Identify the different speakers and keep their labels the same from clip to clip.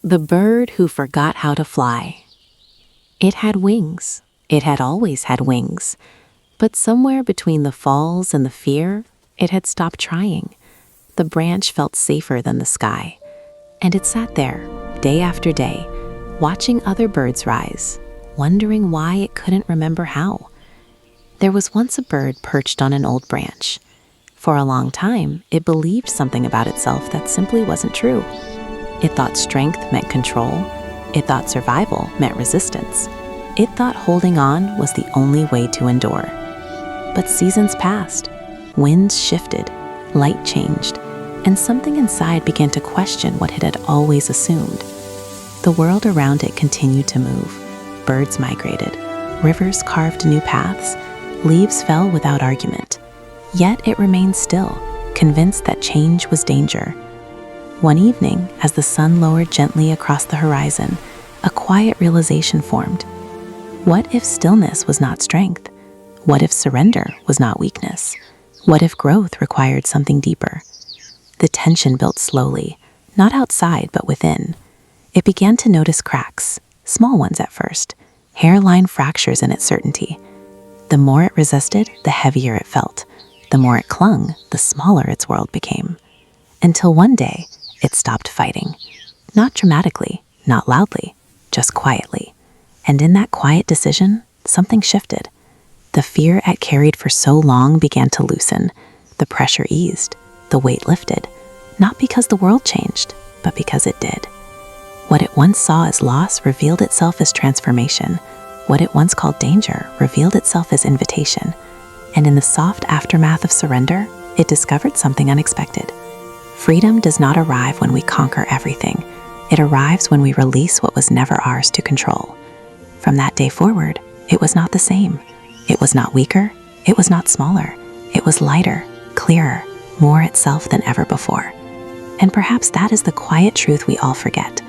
Speaker 1: The bird who forgot how to fly. It had wings. It had always had wings. But somewhere between the falls and the fear, it had stopped trying. The branch felt safer than the sky. And it sat there, day after day, watching other birds rise, wondering why it couldn't remember how. There was once a bird perched on an old branch. For a long time, it believed something about itself that simply wasn't true. It thought strength meant control. It thought survival meant resistance. It thought holding on was the only way to endure. But seasons passed, winds shifted, light changed, and something inside began to question what it had always assumed. The world around it continued to move. Birds migrated. Rivers carved new paths. Leaves fell without argument. Yet it remained still, convinced that change was danger. One evening, as the sun lowered gently across the horizon, a quiet realization formed. What if stillness was not strength? What if surrender was not weakness? What if growth required something deeper? The tension built slowly, not outside but within. It began to notice cracks, small ones at first, hairline fractures in its certainty. The more it resisted, the heavier it felt. The more it clung, the smaller its world became. Until one day, it stopped fighting. Not dramatically, not loudly, just quietly. And in that quiet decision, something shifted. The fear it carried for so long began to loosen. The pressure eased. The weight lifted. Not because the world changed, but because it did. What it once saw as loss revealed itself as transformation. What it once called danger revealed itself as invitation. And in the soft aftermath of surrender, it discovered something unexpected. Freedom does not arrive when we conquer everything. It arrives when we release what was never ours to control. From that day forward, it was not the same. It was not weaker. It was not smaller. It was lighter, clearer, more itself than ever before. And perhaps that is the quiet truth we all forget.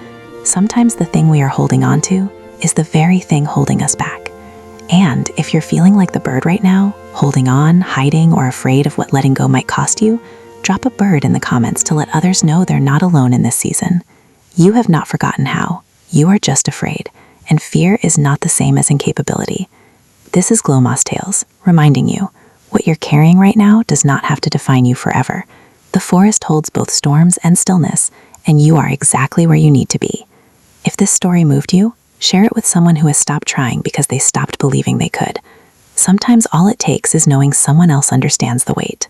Speaker 1: Sometimes the thing we are holding on to is the very thing holding us back. And if you're feeling like the bird right now, holding on, hiding, or afraid of what letting go might cost you, drop a bird in the comments to let others know they're not alone in this season. You have not forgotten how. You are just afraid, and fear is not the same as incapability. This is Glowmoss Tales, reminding you, what you're carrying right now does not have to define you forever. The forest holds both storms and stillness, and you are exactly where you need to be. If this story moved you, share it with someone who has stopped trying because they stopped believing they could. Sometimes all it takes is knowing someone else understands the weight.